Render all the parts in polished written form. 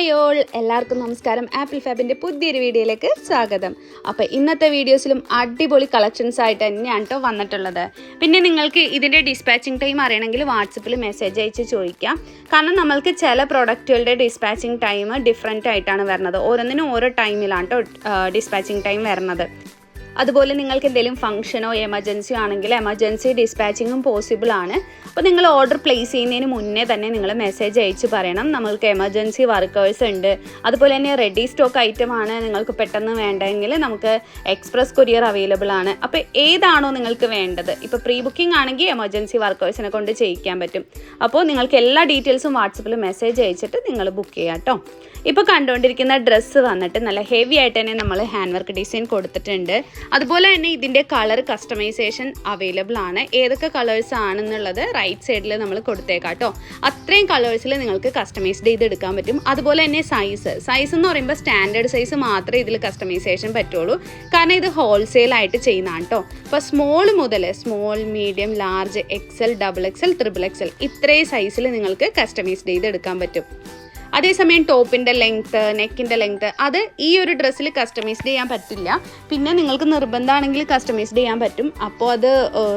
Hi all, എല്ലാവർക്കും നമസ്കാരം. Apple ഫാബിൻ്റെ പുതിയൊരു വീഡിയോയിലേക്ക് സ്വാഗതം. അപ്പോൾ ഇന്നത്തെ വീഡിയോസിലും അടിപൊളി കളക്ഷൻസ് ആയിട്ട് തന്നെയാണ് കേട്ടോ വന്നിട്ടുള്ളത്. പിന്നെ നിങ്ങൾക്ക് ഇതിൻ്റെ ഡിസ്പാച്ചിങ് ടൈം അറിയണമെങ്കിൽ വാട്സപ്പിൽ മെസ്സേജ് അയച്ച് ചോദിക്കാം. കാരണം നമ്മൾക്ക് ചില പ്രൊഡക്റ്റുകളുടെ ഡിസ്പാച്ചിങ് ടൈം ഡിഫറെൻ്റ് ആയിട്ടാണ് വരുന്നത്. ഓരോന്നിനും ഓരോ ടൈമിലാണ് കേട്ടോ ഡിസ്പാച്ചിങ് ടൈം വരുന്നത്. അതുപോലെ നിങ്ങൾക്ക് എന്തെങ്കിലും ഫംഗ്ഷനോ എമർജൻസിയോ ആണെങ്കിൽ എമർജൻസി ഡിസ്പാച്ചിങ്ങും പോസിബിൾ ആണ്. അപ്പോൾ നിങ്ങൾ ഓർഡർ പ്ലേസ് ചെയ്യുന്നതിന് മുന്നേ തന്നെ നിങ്ങൾ മെസ്സേജ് അയച്ച് പറയണം. നമ്മൾക്ക് എമർജൻസി വർക്കേഴ്സ് ഉണ്ട്. അതുപോലെ തന്നെ റെഡി സ്റ്റോക്ക് ഐറ്റമാണ് നിങ്ങൾക്ക് പെട്ടെന്ന് വേണ്ടെങ്കിൽ നമുക്ക് എക്സ്പ്രസ് കൊറിയർ അവൈലബിൾ ആണ്. അപ്പോൾ ഏതാണോ നിങ്ങൾക്ക് വേണ്ടത്, ഇപ്പോൾ പ്രീ ബുക്കിംഗ് ആണെങ്കിൽ എമർജൻസി വർക്കേഴ്സിനെ കൊണ്ട് ചെയ്യിക്കാൻ പറ്റും. അപ്പോൾ നിങ്ങൾക്ക് എല്ലാ ഡീറ്റെയിൽസും വാട്സപ്പിൽ മെസ്സേജ് അയച്ചിട്ട് നിങ്ങൾ ബുക്ക് ചെയ്യാം കേട്ടോ. ഇപ്പോൾ കണ്ടുകൊണ്ടിരിക്കുന്ന ഡ്രസ്സ് വന്നിട്ട് നല്ല ഹെവി ആയിട്ട് തന്നെ നമ്മൾ ഹാൻഡ് വർക്ക് ഡിസൈൻ കൊടുത്തിട്ടുണ്ട്. അതുപോലെ തന്നെ ഇതിൻ്റെ കളർ കസ്റ്റമൈസേഷൻ അവൈലബിൾ ആണ്. ഏതൊക്കെ കളേഴ്സ് ആണെന്നുള്ളത് റൈറ്റ് സൈഡിൽ നമ്മൾ കൊടുത്തേക്കാം കേട്ടോ. അത്രയും കളേഴ്സിൽ നിങ്ങൾക്ക് കസ്റ്റമൈസ്ഡ് ചെയ്തെടുക്കാൻ പറ്റും. അതുപോലെ തന്നെ സൈസ് എന്ന് പറയുമ്പോൾ സ്റ്റാൻഡേർഡ് സൈസ് മാത്രമേ ഇതിൽ കസ്റ്റമൈസേഷൻ പറ്റുള്ളൂ. കാരണം ഇത് ഹോൾസെയിൽ ആയിട്ട് ചെയ്യുന്നതാണ് കേട്ടോ. അപ്പോൾ സ്മോൾ മുതൽ small, medium, large, XL, XXL, XXL ഇത്രയും സൈസിൽ നിങ്ങൾക്ക് കസ്റ്റമൈസ്ഡ് ചെയ്തെടുക്കാൻ പറ്റും. അതേസമയം ടോപ്പിൻ്റെ ലെങ്ത്ത്, നെക്കിൻ്റെ ലെങ്ത്ത് അത് ഈ ഒരു ഡ്രസ്സിൽ കസ്റ്റമൈസ്ഡ് ചെയ്യാൻ പറ്റില്ല. പിന്നെ നിങ്ങൾക്ക് നിർബന്ധമാണെങ്കിൽ കസ്റ്റമൈസ്ഡ് ചെയ്യാൻ പറ്റും. അപ്പോൾ അത്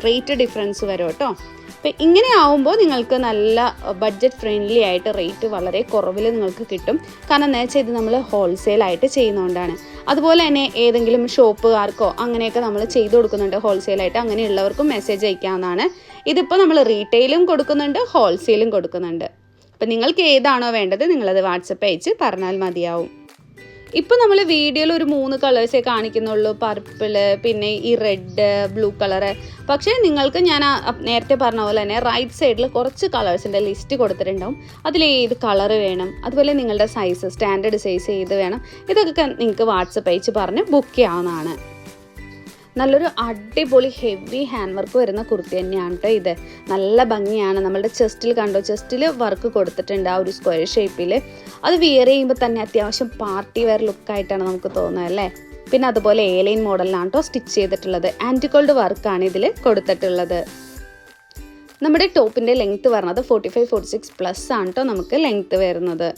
റേറ്റ് ഡിഫറൻസ് വരും കേട്ടോ. അപ്പോൾ ഇങ്ങനെ ആവുമ്പോൾ നിങ്ങൾക്ക് നല്ല ബഡ്ജറ്റ് ഫ്രണ്ട്ലി ആയിട്ട് റേറ്റ് വളരെ കുറവിൽ നിങ്ങൾക്ക് കിട്ടും. കാരണം എന്താ വെച്ചാൽ ഇത് നമ്മൾ ഹോൾസെയിലായിട്ട് ചെയ്യുന്നതുകൊണ്ടാണ്. അതുപോലെ തന്നെ ഏതെങ്കിലും ഷോപ്പുകാർക്കോ അങ്ങനെയൊക്കെ നമ്മൾ ചെയ്തു കൊടുക്കുന്നുണ്ട് ഹോൾസെയിലായിട്ട്. അങ്ങനെയുള്ളവർക്കും മെസ്സേജ് അയക്കാവുന്നതാണ്. ഇതിപ്പോൾ നമ്മൾ റീറ്റെയിലും കൊടുക്കുന്നുണ്ട്, ഹോൾസെയിലും കൊടുക്കുന്നുണ്ട്. അപ്പം നിങ്ങൾക്ക് ഏതാണോ വേണ്ടത് നിങ്ങളത് വാട്സപ്പ് അയച്ച് പറഞ്ഞാൽ മതിയാവും. ഇപ്പോൾ നമ്മൾ വീഡിയോയിൽ ഒരു 3 കളേഴ്സേ കാണിക്കുന്നുള്ളൂ, പർപ്പിള്, പിന്നെ ഈ റെഡ്, ബ്ലൂ കളറ്. പക്ഷേ നിങ്ങൾക്ക് ഞാൻ നേരത്തെ പറഞ്ഞ പോലെ തന്നെ റൈറ്റ് സൈഡിൽ കുറച്ച് കളേഴ്സിൻ്റെ ലിസ്റ്റ് കൊടുത്തിട്ടുണ്ടാവും. അതിൽ ഏത് കളറ് വേണം, അതുപോലെ നിങ്ങളുടെ സൈസ്, സ്റ്റാൻഡേർഡ് സൈസ് ഏത് വേണം, ഇതൊക്കെ നിങ്ങൾക്ക് വാട്സപ്പ് അയച്ച് പറഞ്ഞ് ബുക്ക് ചെയ്യാവുന്നതാണ്. നല്ലൊരു അടിപൊളി ഹെവി ഹാൻഡ് വർക്ക് വരുന്ന കുർത്തി തന്നെയാണ് കേട്ടോ ഇത്. നല്ല ഭംഗിയാണ്. നമ്മളുടെ ചെസ്റ്റിൽ കണ്ടോ, ചെസ്റ്റിൽ വർക്ക് കൊടുത്തിട്ടുണ്ട് ആ ഒരു സ്ക്വയർ ഷേപ്പിൽ. അത് വിയർ ചെയ്യുമ്പോൾ തന്നെ അത്യാവശ്യം പാർട്ടി വെയർ ലുക്കായിട്ടാണ് നമുക്ക് തോന്നുന്നത് അല്ലേ. പിന്നെ അതുപോലെ എലൈൻ മോഡലിലാണ് കേട്ടോ സ്റ്റിച്ച് ചെയ്തിട്ടുള്ളത്. ആൻറ്റിക്കോൾഡ് വർക്കാണ് ഇതിൽ കൊടുത്തിട്ടുള്ളത്. നമ്മുടെ ടോപ്പിൻ്റെ ലെങ്ത്ത് വരുന്നത് 45-46+ ആണ് കേട്ടോ നമുക്ക് ലെങ്ത്ത് വരുന്നത്.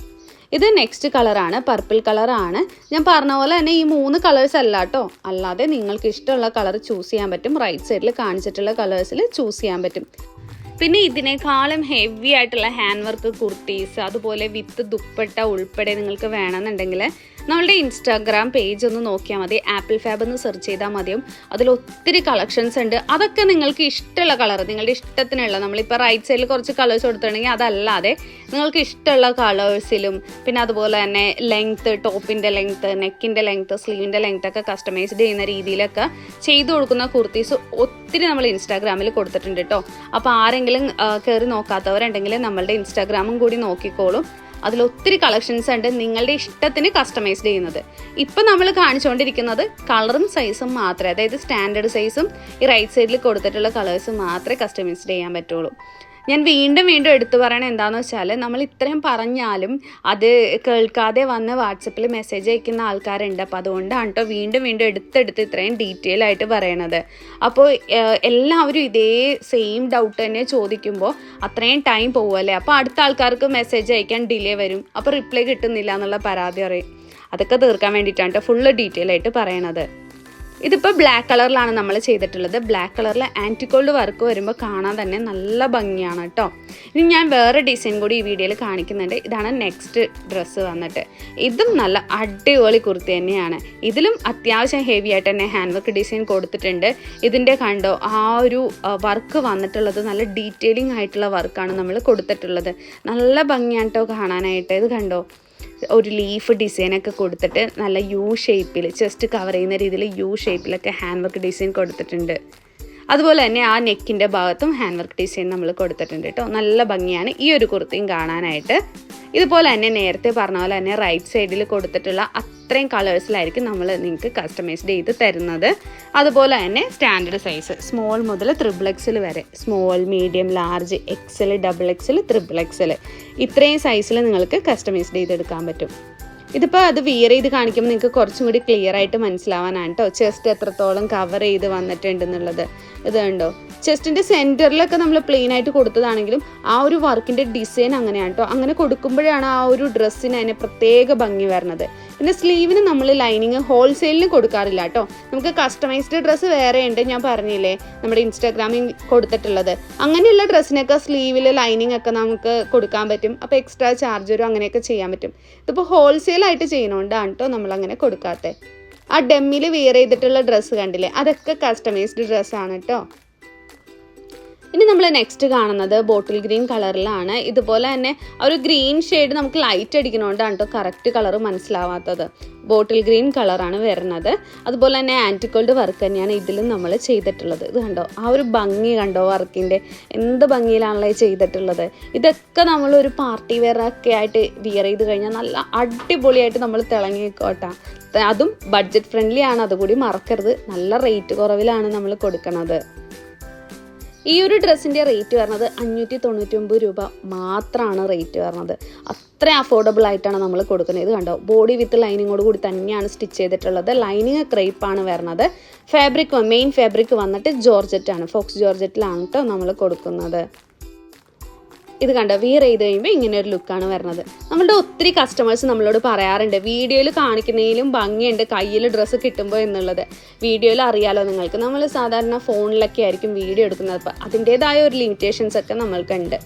ഇത് നെക്സ്റ്റ് കളറാണ്, പർപ്പിൾ കളറാണ്. ഞാൻ പറഞ്ഞ പോലെ തന്നെ ഈ 3 കളേഴ്സ് അല്ല കേട്ടോ, അല്ലാതെ നിങ്ങൾക്ക് ഇഷ്ടമുള്ള കളർ ചൂസ് ചെയ്യാൻ പറ്റും. റൈറ്റ് സൈഡിൽ കാണിച്ചിട്ടുള്ള കളേഴ്സിൽ ചൂസ് ചെയ്യാൻ പറ്റും. പിന്നെ ഇതിനേക്കാളും ഹെവി ആയിട്ടുള്ള ഹാൻഡ് വർക്ക് കുർത്തീസ്, അതുപോലെ വിത്ത് ദുപ്പട്ട ഉൾപ്പെടെ നിങ്ങൾക്ക് വേണമെന്നുണ്ടെങ്കിൽ നമ്മളുടെ ഇൻസ്റ്റാഗ്രാം പേജ് ഒന്ന് നോക്കിയാൽ മതി. ആപ്പിൾ ഫാബ് എന്ന് സെർച്ച് ചെയ്താൽ മതിയും. അതിൽ ഒത്തിരി കളക്ഷൻസ് ഉണ്ട്. അതൊക്കെ നിങ്ങൾക്ക് ഇഷ്ടമുള്ള കളർ, നിങ്ങളുടെ ഇഷ്ടത്തിനുള്ള, നമ്മളിപ്പോൾ റൈറ്റ് സൈഡിൽ കുറച്ച് കളേഴ്സ് കൊടുത്തിട്ടുണ്ടെങ്കിൽ അതല്ലാതെ നിങ്ങൾക്ക് ഇഷ്ടമുള്ള കളേഴ്സിലും, പിന്നെ അതുപോലെ തന്നെ ലെങ്ത്ത്, ടോപ്പിൻ്റെ ലെങ്ത്ത്, നെക്കിൻ്റെ ലെങ്ത്ത്, സ്ലീവിൻ്റെ ലെങ്ത്ത് ഒക്കെ കസ്റ്റമൈസ്ഡ് ചെയ്യുന്ന രീതിയിലൊക്കെ ചെയ്തു കൊടുക്കുന്ന കുർത്തീസ് ഒത്തിരി നമ്മൾ ഇൻസ്റ്റാഗ്രാമിൽ കൊടുത്തിട്ടുണ്ട് കേട്ടോ. അപ്പോൾ ആരെങ്കിലും കയറി നോക്കാത്തവരുണ്ടെങ്കിൽ നമ്മളുടെ ഇൻസ്റ്റാഗ്രാമും കൂടി നോക്കിക്കോളും. അതിലൊത്തിരി കളക്ഷൻസ് ഉണ്ട് നിങ്ങളുടെ ഇഷ്ടത്തിന് കസ്റ്റമൈസ്ഡ് ചെയ്യുന്നത്. ഇപ്പം നമ്മൾ കാണിച്ചുകൊണ്ടിരിക്കുന്നത് കളറും സൈസും മാത്രമേ, അതായത് സ്റ്റാൻഡേർഡ് സൈസും ഈ റൈറ്റ് സൈഡിൽ കൊടുത്തിട്ടുള്ള കളേഴ്സും മാത്രമേ കസ്റ്റമൈസ്ഡ് ചെയ്യാൻ പറ്റുള്ളൂ. ഞാൻ വീണ്ടും എടുത്തു പറയണത് എന്താണെന്ന് വെച്ചാൽ, നമ്മൾ ഇത്രയും പറഞ്ഞാലും അത് കേൾക്കാതെ വന്ന് വാട്സപ്പിൽ മെസ്സേജ് അയക്കുന്ന ആൾക്കാരുണ്ട്. അപ്പോൾ അതുകൊണ്ടാണ് കേട്ടോ വീണ്ടും എടുത്തെടുത്ത് ഇത്രയും ഡീറ്റെയിൽ ആയിട്ട് പറയണത്. അപ്പോൾ എല്ലാവരും ഇതേ സെയിം ഡൗട്ട് തന്നെ ചോദിക്കുമ്പോൾ അത്രയും ടൈം പോകുമല്ലേ. അപ്പോൾ അടുത്ത ആൾക്കാർക്ക് മെസ്സേജ് അയക്കാൻ ഡിലേ വരും, അപ്പോൾ റിപ്ലൈ കിട്ടുന്നില്ല എന്നുള്ള പരാതി പറയും. അതൊക്കെ തീർക്കാൻ വേണ്ടിയിട്ടാണ് കേട്ടോ ഫുള്ള് ഡീറ്റെയിൽ ആയിട്ട് പറയണത്. ഇതിപ്പോൾ ബ്ലാക്ക് കളറിലാണ് നമ്മൾ ചെയ്തിട്ടുള്ളത്. ബ്ലാക്ക് കളറിൽ ആൻറ്റിക്കോൾഡ് വർക്ക് വരുമ്പോൾ കാണാൻ തന്നെ നല്ല ഭംഗിയാണ് കേട്ടോ. ഇനി ഞാൻ വേറെ ഡിസൈൻ കൂടി ഈ വീഡിയോയിൽ കാണിക്കുന്നുണ്ട്. ഇതാണ് നെക്സ്റ്റ് ഡ്രസ്സ് വന്നിട്ട്. ഇതും നല്ല അടിപൊളി കുർത്തി തന്നെയാണ്. ഇതിലും അത്യാവശ്യം ഹെവി ആയിട്ട് തന്നെ ഹാൻഡ് വർക്ക് ഡിസൈൻ കൊടുത്തിട്ടുണ്ട്. ഇതിൻ്റെ കണ്ടോ ആ ഒരു വർക്ക് വന്നിട്ടുള്ളത് നല്ല ഡീറ്റെയിലിംഗ് ആയിട്ടുള്ള വർക്കാണ് നമ്മൾ കൊടുത്തിട്ടുള്ളത്. നല്ല ഭംഗിയാണ് കേട്ടോ കാണാനായിട്ട്. ഇത് കണ്ടോ, ഒരു ലീഫ് ഡിസൈനൊക്കെ കൊടുത്തിട്ട് നല്ല യു ഷേപ്പിൽ, ചെസ്റ്റ് കവർ ചെയ്യുന്ന രീതിയിൽ യു ഷേപ്പിലൊക്കെ ഹാൻഡ് വർക്ക് ഡിസൈൻ കൊടുത്തിട്ടുണ്ട്. അതുപോലെ തന്നെ ആ നെക്കിൻ്റെ ഭാഗത്തും ഹാൻഡ് വർക്ക് ഡിസൈൻ നമ്മൾ കൊടുത്തിട്ടുണ്ട് കേട്ടോ. നല്ല ഭംഗിയാണ് ഈ ഒരു കുർത്തിയും കാണാനായിട്ട്. ഇതുപോലെ തന്നെ നേരത്തെ പറഞ്ഞ പോലെ തന്നെ റൈറ്റ് സൈഡിൽ കൊടുത്തിട്ടുള്ള അത്രയും കളേഴ്സിലായിരിക്കും നമ്മൾ നിങ്ങൾക്ക് കസ്റ്റമൈസ്ഡ് ചെയ്ത് തരുന്നത്. അതുപോലെ തന്നെ സ്റ്റാൻഡേർഡ് സൈസ് സ്മോൾ മുതൽ XXL വരെ, small, medium, large, XL, XXL, XXL ഇത്രയും സൈസിൽ നിങ്ങൾക്ക് കസ്റ്റമൈസ്ഡ് ചെയ്തെടുക്കാൻ പറ്റും. ഇതിപ്പോൾ അത് വിയർ ചെയ്ത് കാണിക്കുമ്പോൾ നിങ്ങൾക്ക് കുറച്ചും കൂടി ക്ലിയർ ആയിട്ട് മനസ്സിലാവാനാണ് കേട്ടോ ചെസ്റ്റ് എത്രത്തോളം കവർ ചെയ്ത് വന്നിട്ടുണ്ടെന്നുള്ളത്. ഇത് കണ്ടോ, ചെസ്റ്റിൻ്റെ സെൻറ്ററിലൊക്കെ നമ്മൾ പ്ലെയിൻ ആയിട്ട് കൊടുത്തതാണെങ്കിലും ആ ഒരു വർക്കിൻ്റെ ഡിസൈൻ അങ്ങനെയാണ് കേട്ടോ. അങ്ങനെ കൊടുക്കുമ്പോഴാണ് ആ ഒരു ഡ്രസ്സിന് അതിന് പ്രത്യേക ഭംഗി വരുന്നത്. പിന്നെ സ്ലീവിന് നമ്മൾ ലൈനിങ് ഹോൾസെയിലിന് കൊടുക്കാറില്ല കേട്ടോ. നമുക്ക് കസ്റ്റമൈസ്ഡ് ഡ്രസ്സ് വേറെ ഉണ്ട്, ഞാൻ പറഞ്ഞില്ലേ നമ്മുടെ ഇൻസ്റ്റാഗ്രാമിൽ കൊടുത്തിട്ടുള്ളത്. അങ്ങനെയുള്ള ഡ്രസ്സിനൊക്കെ സ്ലീവിൽ ലൈനിങ് ഒക്കെ നമുക്ക് കൊടുക്കാൻ പറ്റും. അപ്പോൾ എക്സ്ട്രാ ചാർജ് വരും, അങ്ങനെയൊക്കെ ചെയ്യാൻ പറ്റും. ഇതിപ്പോൾ ഹോൾസെയിലായിട്ട് ചെയ്യുന്നതുകൊണ്ടാണ് കേട്ടോ നമ്മളങ്ങനെ കൊടുക്കാത്തത്. ആ ഡെമ്മിൽ വെയർ ചെയ്തിട്ടുള്ള ഡ്രസ്സ് കണ്ടില്ലേ, അതൊക്കെ കസ്റ്റമൈസ്ഡ് ഡ്രസ്സാണ് കേട്ടോ. ഇനി നമ്മൾ നെക്സ്റ്റ് കാണുന്നത് ബോട്ടിൽ ഗ്രീൻ കളറിലാണ്. ഇതുപോലെ തന്നെ ഒരു ഗ്രീൻ ഷെയ്ഡ് നമുക്ക് ലൈറ്റ് അടിക്കണോണ്ടാണ് കേട്ടോ കറക്റ്റ് കളർ മനസ്സിലാവാത്തത്. ബോട്ടിൽ ഗ്രീൻ കളറാണ് വരുന്നത്. അതുപോലെ തന്നെ ആൻറ്റിക്കോൾഡ് വർക്ക് തന്നെയാണ് ഇതിലും നമ്മൾ ചെയ്തിട്ടുള്ളത്. ഇത് കണ്ടോ, ആ ഒരു ഭംഗി കണ്ടോ വർക്കിൻ്റെ, എന്ത് ഭംഗിയിലാണല്ലോ ചെയ്തിട്ടുള്ളത്. ഇതൊക്കെ നമ്മളൊരു പാർട്ടി വെയർ ഒക്കെ ആയിട്ട് വിയർ ചെയ്ത് കഴിഞ്ഞാൽ നല്ല അടിപൊളിയായിട്ട് നമ്മൾ തിളങ്ങി നിൽക്കോട്ടാ. അതും ബഡ്ജറ്റ് ഫ്രണ്ട്ലി ആണ്, അതുകൂടി മറക്കരുത്. നല്ല റേറ്റ് കുറവിലാണ് നമ്മൾ കൊടുക്കുന്നത്. ഈ ഒരു ഡ്രസ്സിൻ്റെ റേറ്റ് വരുന്നത് 599 രൂപ മാത്രമാണ് റേറ്റ് വരുന്നത്. അത്ര അഫോർഡബിൾ ആയിട്ടാണ് നമ്മൾ കൊടുക്കുന്നത്. ഇത് കണ്ടോ, ബോഡി വിത്ത് ലൈനിങ്ങോട് കൂടി തന്നെയാണ് സ്റ്റിച്ച് ചെയ്തിട്ടുള്ളത്. ലൈനിങ് ക്രേപ്പാണ് വരുന്നത്. ഫാബ്രിക് മെയിൻ ഫാബ്രിക് വന്നിട്ട് ജോർജറ്റാണ്, ഫോക്സ് ജോർജറ്റിലാണ് കേട്ടോ നമ്മൾ കൊടുക്കുന്നത്. ഇത് കണ്ടോ, വിയർ ചെയ്ത് കഴിയുമ്പോൾ ഇങ്ങനെ ഒരു ലുക്കാണ് വരുന്നത്. നമ്മളുടെ ഒത്തിരി കസ്റ്റമേഴ്സ് നമ്മളോട് പറയാറുണ്ട് വീഡിയോയിൽ കാണിക്കുന്നതിലും ഭംഗിയുണ്ട് കയ്യിൽ ഡ്രസ്സ് കിട്ടുമ്പോൾ എന്നുള്ളത്. വീഡിയോയിൽ അറിയാലോ നിങ്ങൾക്ക്, നമ്മൾ സാധാരണ ഫോണിലൊക്കെ ആയിരിക്കും വീഡിയോ എടുക്കുന്നത്. അപ്പോൾ അതിൻ്റേതായ ഒരു ലിമിറ്റേഷൻസ് ഒക്കെ നമ്മൾക്കുണ്ട്.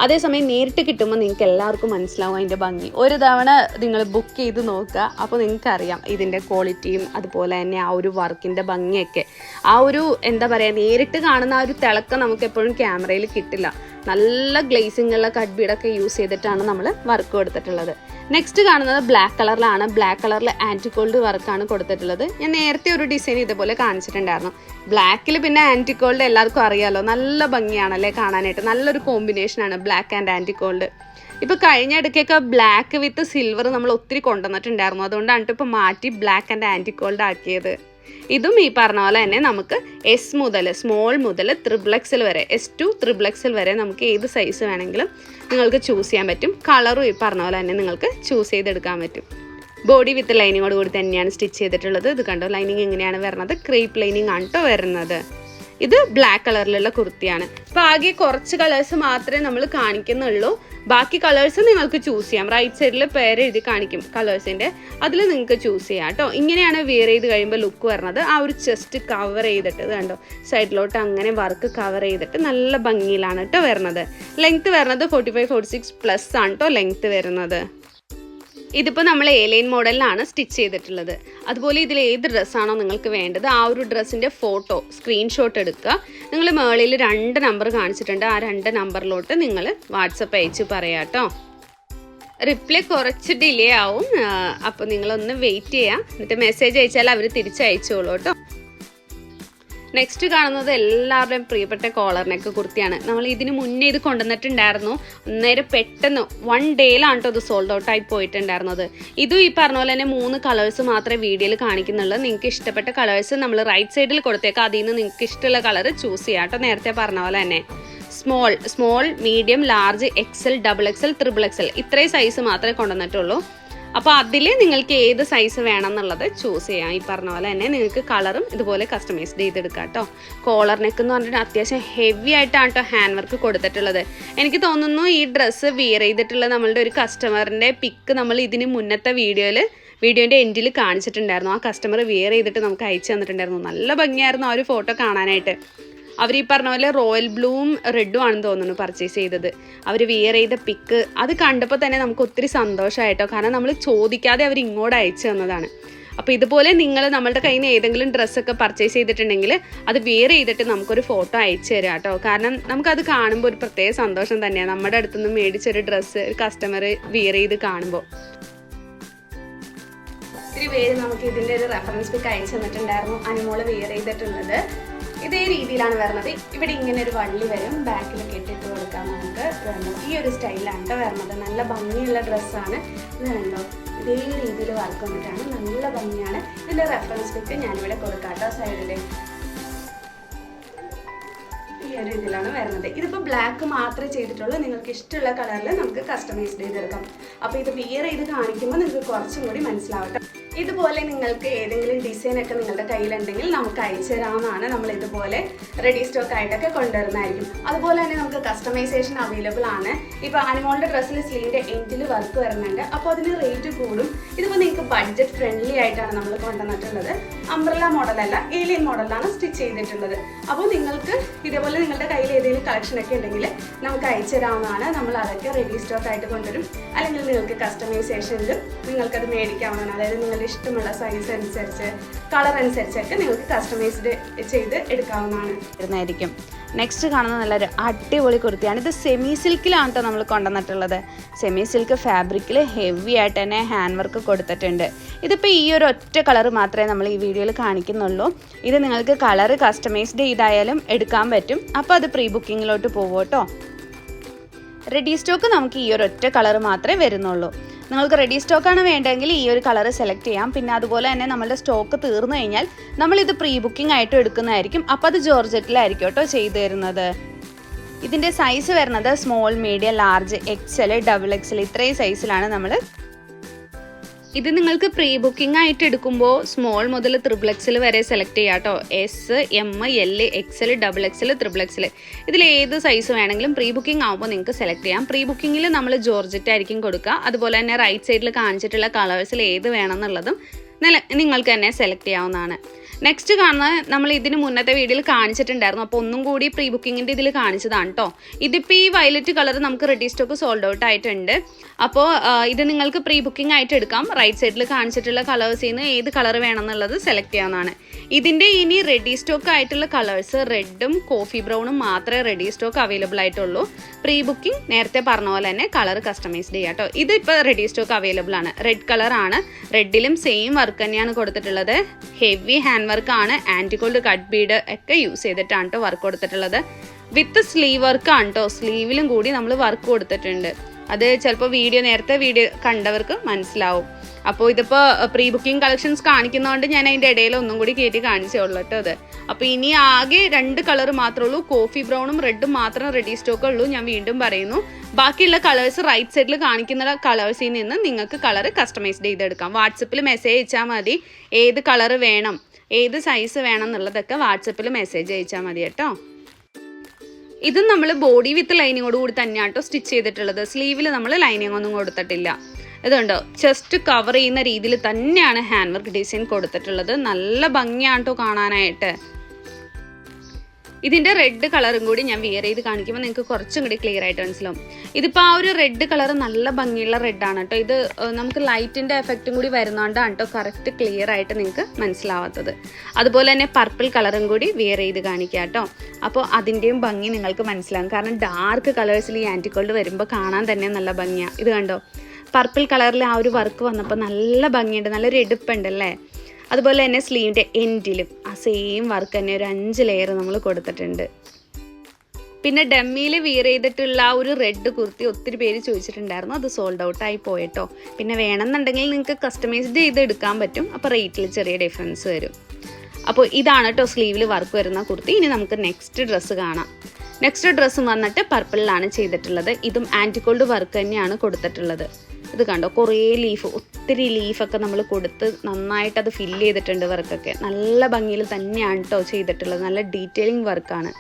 അതേസമയം നേരിട്ട് കിട്ടുമ്പോൾ നിങ്ങൾക്ക് എല്ലാവർക്കും മനസ്സിലാവും അതിൻ്റെ ഭംഗി. ഒരു തവണ നിങ്ങൾ ബുക്ക് ചെയ്ത് നോക്കുക, അപ്പോൾ നിങ്ങൾക്കറിയാം ഇതിൻ്റെ ക്വാളിറ്റിയും അതുപോലെ തന്നെ ആ ഒരു വർക്കിൻ്റെ ഭംഗിയൊക്കെ. ആ ഒരു എന്താ പറയുക, നേരിട്ട് കാണുന്ന ആ ഒരു തിളക്കം നമുക്ക് എപ്പോഴും ക്യാമറയിൽ കിട്ടില്ല. നല്ല ഗ്ലേസിങ്ങുള്ള കട്ട് ബീഡൊക്കെ യൂസ് ചെയ്തിട്ടാണ് നമ്മൾ വർക്ക് കൊടുത്തിട്ടുള്ളത്. നെക്സ്റ്റ് കാണുന്നത് ബ്ലാക്ക് കളറിലാണ്. ബ്ലാക്ക് കളറിൽ ആൻറ്റിക്കോൾഡ് വർക്കാണ് കൊടുത്തിട്ടുള്ളത്. ഞാൻ നേരത്തെ ഒരു ഡിസൈൻ ഇതുപോലെ കാണിച്ചിട്ടുണ്ടായിരുന്നു. ബ്ലാക്കിൽ പിന്നെ ആൻറ്റിക്കോൾഡ് എല്ലാവർക്കും അറിയാമല്ലോ, നല്ല ഭംഗിയാണല്ലേ കാണാനായിട്ട്. നല്ലൊരു കോമ്പിനേഷനാണ് ബ്ലാക്ക് ആൻഡ് ആൻറ്റിക്കോൾഡ്. ഇപ്പോൾ കഴിഞ്ഞ ഇടയ്ക്കൊക്കെ ബ്ലാക്ക് വിത്ത് സിൽവർ നമ്മൾ ഒത്തിരി കൊണ്ടുവന്നിട്ടുണ്ടായിരുന്നു. അതുകൊണ്ടാണ് ഇപ്പോൾ മാറ്റി ബ്ലാക്ക് ആൻഡ് ആൻറ്റിക്കോൾഡ് ആക്കിയത്. ഇതും ഈ പറഞ്ഞ പോലെ തന്നെ നമുക്ക് എസ് മുതൽ സ്മോൾ മുതൽ XXL വരെ, S to XXL വരെ നമുക്ക് ഏത് സൈസ് വേണമെങ്കിലും നിങ്ങൾക്ക് ചൂസ് ചെയ്യാൻ പറ്റും. കളറും ഈ പറഞ്ഞ പോലെ തന്നെ നിങ്ങൾക്ക് ചൂസ് ചെയ്തെടുക്കാൻ പറ്റും. ബോഡി വിത്ത് ലൈനിങ്ങോട് കൂടി തന്നെയാണ് സ്റ്റിച്ച് ചെയ്തിട്ടുള്ളത്. ഇത് കണ്ടോ, ലൈനിങ് എങ്ങനെയാണ് വരുന്നത്, ക്രേപ്പ് ലൈനിങ് ആണ് കേട്ടോ വരുന്നത്. ഇത് ബ്ലാക്ക് കളറിലുള്ള കുർത്തിയാണ്. ഇപ്പോൾ ആകെ കുറച്ച് കളേഴ്സ് മാത്രമേ നമ്മൾ കാണിക്കുന്നുള്ളൂ. ബാക്കി കളേഴ്സ് നിങ്ങൾക്ക് ചൂസ് ചെയ്യാം. റൈറ്റ് സൈഡിൽ പേര് എഴുതി കാണിക്കും കളേഴ്സിൻ്റെ, അതിൽ നിങ്ങൾക്ക് ചൂസ് ചെയ്യാം കേട്ടോ. ഇങ്ങനെയാണ് വെയർ ചെയ്ത് കഴിയുമ്പോൾ ലുക്ക് വരുന്നത്. ആ ഒരു ചെസ്റ്റ് കവർ ചെയ്തിട്ട് ഇത് കണ്ടോ, സൈഡിലോട്ട് അങ്ങനെ വർക്ക് കവർ ചെയ്തിട്ട് നല്ല ഭംഗിയിലാണ് കേട്ടോ വരുന്നത്. ലെങ്ത്ത് വരുന്നത് 45-46+ ആണ് കേട്ടോ ലെങ്ത്ത് വരുന്നത്. ഇതിപ്പോൾ നമ്മൾ A-line മോഡലിലാണ് സ്റ്റിച്ച് ചെയ്തിട്ടുള്ളത്. അതുപോലെ ഇതിൽ ഏത് ഡ്രസ്സാണോ നിങ്ങൾക്ക് വേണ്ടത് ആ ഒരു ഡ്രസ്സിൻ്റെ ഫോട്ടോ സ്ക്രീൻഷോട്ട് എടുക്കുക. നിങ്ങൾ മേളിൽ 2 നമ്പർ കാണിച്ചിട്ടുണ്ട്, ആ 2 നമ്പറിലോട്ട് നിങ്ങൾ വാട്സപ്പ് അയച്ച് പറയാം കേട്ടോ. റിപ്ലൈ കുറച്ച് ഡിലേ ആവും, അപ്പോൾ നിങ്ങളൊന്ന് വെയിറ്റ് ചെയ്യുക. എന്നിട്ട് മെസ്സേജ് അയച്ചാൽ അവർ തിരിച്ചയച്ചോളൂ കേട്ടോ. നെക്സ്റ്റ് കാണുന്നത് എല്ലാവരുടെയും പ്രിയപ്പെട്ട കോളർ നെക്ക് കുർത്തിയാണ്. നമ്മൾ ഇതിന് മുന്നേ ഇത് കൊണ്ടുവന്നിട്ടുണ്ടായിരുന്നു. അന്നേരം പെട്ടെന്ന് 1 ഡേയിലാണ് കേട്ടോ ഇത് സോൾഡ് ഔട്ട് ആയി പോയിട്ടുണ്ടായിരുന്നത്. ഇതും ഈ പറഞ്ഞ പോലെ തന്നെ 3 കളേഴ്സ് മാത്രമേ വീഡിയോയിൽ കാണിക്കുന്നുള്ളൂ. നിങ്ങൾക്ക് ഇഷ്ടപ്പെട്ട കളേഴ്സ് നമ്മൾ റൈറ്റ് സൈഡിൽ കൊടുത്തേക്കാം. അതിൽ നിന്ന് നിങ്ങൾക്ക് ഇഷ്ടമുള്ള കളർ ചൂസ് ചെയ്യാം കേട്ടോ. നേരത്തെ പറഞ്ഞ പോലെ തന്നെ small, medium, large, XL, XXL, XXL ഇത്രയും സൈസ് മാത്രമേ കൊണ്ടുവന്നിട്ടുള്ളൂ. അപ്പോൾ അതിൽ നിങ്ങൾക്ക് ഏത് സൈസ് വേണം എന്നുള്ളത് ചൂസ് ചെയ്യാം. ഈ പറഞ്ഞ പോലെ തന്നെ നിങ്ങൾക്ക് കളറും ഇതുപോലെ കസ്റ്റമൈസ്ഡ് ചെയ്തെടുക്കാം കേട്ടോ. കോളർ നെക്ക് എന്ന് പറഞ്ഞിട്ട് അത്യാവശ്യം ഹെവി ആയിട്ടാണ് കേട്ടോ ഹാൻഡ് വർക്ക് കൊടുത്തിട്ടുള്ളത്. എനിക്ക് തോന്നുന്നു ഈ ഡ്രസ്സ് വിയർ ചെയ്തിട്ടുള്ള നമ്മളുടെ ഒരു കസ്റ്റമറിൻ്റെ പിക്ക് നമ്മൾ ഇതിന് മുന്നത്തെ വീഡിയോൻ്റെ എൻഡിൽ കാണിച്ചിട്ടുണ്ടായിരുന്നു. ആ കസ്റ്റമർ വിയർ ചെയ്തിട്ട് നമുക്ക് അയച്ചു തന്നിട്ടുണ്ടായിരുന്നു. നല്ല ഭംഗിയായിരുന്നു ആ ഒരു ഫോട്ടോ കാണാനായിട്ട്. അവർ ഈ പറഞ്ഞ പോലെ റോയൽ ബ്ലൂവും റെഡും ആണെന്ന് തോന്നുന്നു പർച്ചേസ് ചെയ്തത്. അവർ വിയർ ചെയ്ത പിക്ക് അത് കണ്ടപ്പോൾ തന്നെ നമുക്ക് ഒത്തിരി സന്തോഷമായിട്ടോ. കാരണം നമ്മൾ ചോദിക്കാതെ അവർ ഇങ്ങോട്ട് അയച്ചു തന്നതാണ്. അപ്പോൾ ഇതുപോലെ നിങ്ങൾ നമ്മളുടെ കയ്യിൽ നിന്ന് ഏതെങ്കിലും ഡ്രസ്സൊക്കെ പർച്ചേസ് ചെയ്തിട്ടുണ്ടെങ്കിൽ അത് വിയർ ചെയ്തിട്ട് നമുക്കൊരു ഫോട്ടോ അയച്ചു തരാം കേട്ടോ. കാരണം നമുക്കത് കാണുമ്പോൾ ഒരു പ്രത്യേക സന്തോഷം തന്നെയാണ്. നമ്മുടെ അടുത്തുനിന്ന് മേടിച്ചൊരു ഡ്രസ്സ് ഒരു കസ്റ്റമർ വിയർ ചെയ്ത് കാണുമ്പോൾ. ഒത്തിരി പേര് നമുക്ക് ഇതിൻ്റെ ഒരു റെഫറൻസ് പിക്ക് അയച്ചു തന്നിട്ടുണ്ടായിരുന്നു. അനുമോള് വിയർ ചെയ്തിട്ടുള്ളത് ഇതേ രീതിയിലാണ് വരുന്നത്. ഇവിടെ ഇങ്ങനെ ഒരു വള്ളി വരും, ബാക്കിൽ കെട്ടിട്ട് കൊടുക്കാം നമുക്ക്. ഈ ഒരു സ്റ്റൈലാണ് കേട്ടോ വരുന്നത്. നല്ല ഭംഗിയുള്ള ഡ്രസ്സാണ്. ഇത് കണ്ടോ, ഇതേ രീതിയിൽ വർക്ക് വന്നിട്ടാണ്, നല്ല ഭംഗിയാണ്. ഇതിൻ്റെ റെഫറൻസ് പിക്ക് ഞാനിവിടെ കൊടുക്കാം കേട്ടോ സൈഡിൽ. ഈ ഒരു ഇതിലാണ് വരുന്നത്. ഇതിപ്പോൾ ബ്ലാക്ക് മാത്രമേ ചെയ്തിട്ടുള്ളൂ. നിങ്ങൾക്ക് ഇഷ്ടമുള്ള കളറിൽ നമുക്ക് കസ്റ്റമൈസ്ഡ് ചെയ്തെടുക്കാം. അപ്പോൾ ഇത് വിയർ ചെയ്ത് കാണിക്കുമ്പോൾ നിങ്ങൾക്ക് കുറച്ചും കൂടി മനസ്സിലാവട്ടെ. ഇതുപോലെ നിങ്ങൾക്ക് ഏതെങ്കിലും ഡിസൈൻ ഒക്കെ നിങ്ങളുടെ കയ്യിലുണ്ടെങ്കിൽ നമുക്ക് അയച്ചു തരാവുന്നതാണ്. നമ്മൾ ഇതുപോലെ റെഡി സ്റ്റോക്ക് ആയിട്ടൊക്കെ കൊണ്ടുവരുന്നതായിരിക്കും. അതുപോലെ തന്നെ നമുക്ക് കസ്റ്റമൈസേഷൻ അവൈലബിൾ ആണ്. ഇപ്പോൾ അനിമോളുടെ ഡ്രസ്സിൽ സ്ലീവിൻ്റെ എൻഡിൽ വർക്ക് വരുന്നുണ്ട്. അപ്പോൾ അതിന് റേറ്റ് കൂടും. ഇതിപ്പോൾ നിങ്ങൾക്ക് ബഡ്ജറ്റ് ഫ്രണ്ട്ലി ആയിട്ടാണ് നമ്മൾ കൊണ്ടുവന്നിട്ടുള്ളത്. അംബ്രല്ല മോഡലല്ല, ഏലിയൻ മോഡലാണ് സ്റ്റിച്ച് ചെയ്തിട്ടുള്ളത്. അപ്പോൾ നിങ്ങൾക്ക് ഇതേപോലെ നിങ്ങളുടെ കയ്യിൽ ഏതെങ്കിലും കളക്ഷൻ ഒക്കെ ഉണ്ടെങ്കിൽ നമുക്ക് അയച്ചു തരാവുന്നതാണ്. നമ്മൾ അതൊക്കെ റെഡി സ്റ്റോക്ക് ആയിട്ട് കൊണ്ടുവരും. അല്ലെങ്കിൽ നിങ്ങൾക്ക് കസ്റ്റമൈസേഷനിലും നിങ്ങൾക്കത് മേടിക്കാവുന്നതാണ്. അതായത് നിങ്ങളുടെ ഇഷ്ടമുള്ള സൈസ് അനുസരിച്ച് കളർ അനുസരിച്ചൊക്കെ നിങ്ങൾക്ക് കസ്റ്റമൈസ്ഡ് ചെയ്ത് എടുക്കാവുന്നതാണ്. നെക്സ്റ്റ് കാണുന്നത് നല്ലൊരു അടിപൊളി കുർത്തിയാണ്. ഇത് സെമി സിൽക്കിലാണ് കേട്ടോ നമ്മൾ കൊണ്ടുവന്നിട്ടുള്ളത്. സെമി സിൽക്ക് ഫാബ്രിക്കിൽ ഹെവി ആയിട്ട് തന്നെ ഹാൻഡ് വർക്ക് കൊടുത്തിട്ടുണ്ട്. ഇതിപ്പോൾ ഈ ഒരു ഒറ്റ കളർ മാത്രമേ നമ്മൾ ഈ വീഡിയോയിൽ കാണിക്കുന്നുള്ളൂ. ഇത് നിങ്ങൾക്ക് കളർ കസ്റ്റമൈസ്ഡ് ചെയ്തായാലും എടുക്കാൻ പറ്റും. അപ്പോൾ അത് പ്രീ ബുക്കിങ്ങിലോട്ട് പോകും കേട്ടോ. റെഡി സ്റ്റോക്ക് നമുക്ക് ഈ ഒരു ഒറ്റ കളർ മാത്രമേ വരുന്നുള്ളൂ. നിങ്ങൾക്ക് റെഡി സ്റ്റോക്കാണ് വേണ്ടതെങ്കിൽ ഈ ഒരു കളർ സെലക്ട് ചെയ്യാം. പിന്നെ അതുപോലെ തന്നെ നമ്മളുടെ സ്റ്റോക്ക് തീർന്നു കഴിഞ്ഞാൽ നമ്മളിത് പ്രീ ബുക്കിംഗ് ആയിട്ട് എടുക്കുന്നതായിരിക്കും. അപ്പോൾ അത് ജോർജറ്റിലായിരിക്കും കേട്ടോ ചെയ്തു തരുന്നത്. ഇതിൻ്റെ സൈസ് വരുന്നത് small, medium, large, XL, XXL ഇത്രയും സൈസിലാണ് നമ്മൾ. ഇത് നിങ്ങൾക്ക് പ്രീ ബുക്കിംഗ് ആയിട്ട് എടുക്കുമ്പോൾ സ്മോൾ മുതൽ XXL വരെ സെലക്ട് ചെയ്യാം കേട്ടോ. S, M, L, XL, XXL, XXL ഇതിൽ ഏത് സൈസ് വേണമെങ്കിലും പ്രീ ബുക്കിംഗ് ആകുമ്പോൾ നിങ്ങൾക്ക് സെലക്ട് ചെയ്യാം. പ്രീ ബുക്കിങ്ങിൽ നമ്മൾ ജോർജറ്റ് ആയിരിക്കും കൊടുക്കുക. അതുപോലെ തന്നെ റൈറ്റ് സൈഡിൽ കാണിച്ചിട്ടുള്ള കളേഴ്സിൽ ഏത് വേണമെന്നുള്ളതും നിങ്ങൾക്ക് തന്നെ സെലക്ട് ചെയ്യാവുന്നതാണ്. നെക്സ്റ്റ് കാണുന്നത് നമ്മൾ ഇതിന് മുന്നത്തെ വീഡിയോയിൽ കാണിച്ചിട്ടുണ്ടായിരുന്നു. അപ്പോൾ ഒന്നും കൂടി പ്രീ ബുക്കിങ്ങിൻ്റെ ഇതിൽ കാണിച്ചതാണ് കേട്ടോ. ഇതിപ്പോൾ ഈ വയലറ്റ് കളർ നമുക്ക് റെഡി സ്റ്റോക്ക് സോൾഡ് ഔട്ട് ആയിട്ടുണ്ട്. അപ്പോൾ ഇത് നിങ്ങൾക്ക് പ്രീ ബുക്കിംഗ് ആയിട്ട് എടുക്കാം. റൈറ്റ് സൈഡിൽ കാണിച്ചിട്ടുള്ള കളേഴ്സിൽ നിന്ന് ഏത് കളർ വേണമെന്നുള്ളത് സെലക്ട് ചെയ്യാവുന്നതാണ്. ഇതിൻ്റെ ഇനി റെഡി സ്റ്റോക്ക് ആയിട്ടുള്ള കളേഴ്സ് റെഡും കോഫി ബ്രൗണും മാത്രമേ റെഡി സ്റ്റോക്ക് അവൈലബിൾ ആയിട്ടുള്ളൂ. പ്രീ ബുക്കിംഗ് നേരത്തെ പറഞ്ഞ പോലെ തന്നെ കളർ കസ്റ്റമൈസ്ഡ് ചെയ്യാം കേട്ടോ. ഇതിപ്പോൾ റെഡി സ്റ്റോക്ക് അവൈലബിൾ ആണ്. റെഡ് കളറാണ്. റെഡിലും സെയിം വർക്ക് തന്നെയാണ് കൊടുത്തിട്ടുള്ളത്. ഹെവി ഹാൻഡ് വർക്കാണ്. ആൻറ്റിഗോൾഡ് കട്ട് ബീഡ് ഒക്കെ യൂസ് ചെയ്തിട്ടാണ് കേട്ടോ വർക്ക് കൊടുത്തിട്ടുള്ളത്. വിത്ത് സ്ലീവ് വർക്കാണ് കേട്ടോ. സ്ലീവിലും കൂടി നമ്മൾ വർക്ക് കൊടുത്തിട്ടുണ്ട്. അത് ചിലപ്പോൾ നേരത്തെ വീഡിയോ കണ്ടവർക്ക് മനസ്സിലാവും. അപ്പോൾ ഇതിപ്പോൾ പ്രീ ബുക്കിംഗ് കളക്ഷൻസ് കാണിക്കുന്നതുകൊണ്ട് ഞാൻ അതിൻ്റെ ഇടയിൽ ഒന്നും കൂടി കയറ്റി കാണിച്ചേ ഉള്ളൂ കേട്ടോ അത്. അപ്പോൾ ഇനി ആകെ 2 കളർ മാത്രമേ ഉള്ളൂ. കോഫി ബ്രൗണും റെഡും മാത്രം റെഡി സ്റ്റോക്ക് ഉള്ളൂ. ഞാൻ വീണ്ടും പറയുന്നു, ബാക്കിയുള്ള കളേഴ്സ് റൈറ്റ് സൈഡിൽ കാണിക്കുന്ന കളേഴ്സിൽ നിന്ന് നിങ്ങൾക്ക് കളർ കസ്റ്റമൈസ്ഡ് ചെയ്തെടുക്കാം. വാട്സപ്പിൽ മെസ്സേജ് അയച്ചാൽ മതി. ഏത് കളർ വേണം, ഏത് സൈസ് വേണം എന്നുള്ളതൊക്കെ വാട്സപ്പിൽ മെസ്സേജ് അയച്ചാൽ മതി കേട്ടോ. ഇതും നമ്മൾ ബോഡി വിത്ത് ലൈനിങ്ങോട് കൂടി തന്നെയാണ് കേട്ടോ സ്റ്റിച്ച് ചെയ്തിട്ടുള്ളത്. സ്ലീവിൽ നമ്മൾ ലൈനിങ് ഒന്നും കൊടുത്തിട്ടില്ല. ഇതുണ്ടോ, ചെസ്റ്റ് കവർ ചെയ്യുന്ന രീതിയിൽ തന്നെയാണ് ഹാൻഡ് വർക്ക് ഡിസൈൻ കൊടുത്തിട്ടുള്ളത്. നല്ല ഭംഗിയാണ് കേട്ടോ കാണാനായിട്ട്. ഇതിൻ്റെ റെഡ് കളറും കൂടി ഞാൻ വിയർ ചെയ്ത് കാണിക്കുമ്പോൾ നിങ്ങൾക്ക് കുറച്ചും കൂടി ക്ലിയർ ആയിട്ട് മനസ്സിലാവും. ഇതിപ്പോൾ ആ ഒരു റെഡ് കളർ നല്ല ഭംഗിയുള്ള റെഡാണ് കേട്ടോ. ഇത് നമുക്ക് ലൈറ്റിൻ്റെ എഫക്റ്റും കൂടി വരുന്നതുകൊണ്ടാണ് കേട്ടോ കറക്റ്റ് ക്ലിയർ ആയിട്ട് നിങ്ങൾക്ക് മനസ്സിലാവാത്തത്. അതുപോലെ തന്നെ പർപ്പിൾ കളറും കൂടി വിയർ ചെയ്ത് കാണിക്കുക കേട്ടോ. അപ്പോൾ അതിൻ്റെയും ഭംഗി നിങ്ങൾക്ക് മനസ്സിലാകും. കാരണം ഡാർക്ക് കളേഴ്സിൽ ഈ ആൻറ്റിഗോൾഡ് വരുമ്പോൾ കാണാൻ തന്നെ നല്ല ഭംഗിയാണ്. ഇത് കണ്ടോ, പർപ്പിൾ കളറിൽ ആ ഒരു വർക്ക് വന്നപ്പോൾ നല്ല ഭംഗിയുണ്ട്, നല്ലൊരു എടുപ്പുണ്ടല്ലേ. അതുപോലെ തന്നെ സ്ലീവിൻ്റെ എൻഡിലും ആ സെയിം വർക്ക് തന്നെ ഒരു 5 ലെയർ നമ്മൾ കൊടുത്തിട്ടുണ്ട്. പിന്നെ ഡമ്മിയിൽ വിയർ ചെയ്തിട്ടുള്ള ആ ഒരു റെഡ് കുർത്തി ഒത്തിരി പേര് ചോദിച്ചിട്ടുണ്ടായിരുന്നു. അത് സോൾഡ് ഔട്ട് ആയി പോയിട്ടോ. പിന്നെ വേണമെന്നുണ്ടെങ്കിൽ നിങ്ങൾക്ക് കസ്റ്റമൈസ്ഡ് ചെയ്ത് എടുക്കാൻ പറ്റും. അപ്പോൾ റേറ്റിൽ ചെറിയ ഡിഫറൻസ് വരും. അപ്പോൾ ഇതാണ് കേട്ടോ സ്ലീവിൽ വർക്ക് വരുന്ന കുർത്തി. ഇനി നമുക്ക് നെക്സ്റ്റ് ഡ്രസ്സ് കാണാം. നെക്സ്റ്റ് ഡ്രസ്സ് വന്നിട്ട് പർപ്പിളിലാണ് ചെയ്തിട്ടുള്ളത്. ഇതും ആൻറ്റിഗോൾഡ് വർക്ക് തന്നെയാണ് കൊടുത്തിട്ടുള്ളത്. ഇത് കണ്ടോ, കുറേ ഒത്തിരി ലീഫൊക്കെ നമ്മൾ കൊടുത്ത് നന്നായിട്ട് അത് ഫില്ല് ചെയ്തിട്ടുണ്ട്. വർക്കൊക്കെ നല്ല ഭംഗിയിൽ തന്നെയാണ് കേട്ടോ ചെയ്തിട്ടുള്ളത്. നല്ല ഡീറ്റെയിലിംഗ് വർക്കാണ്.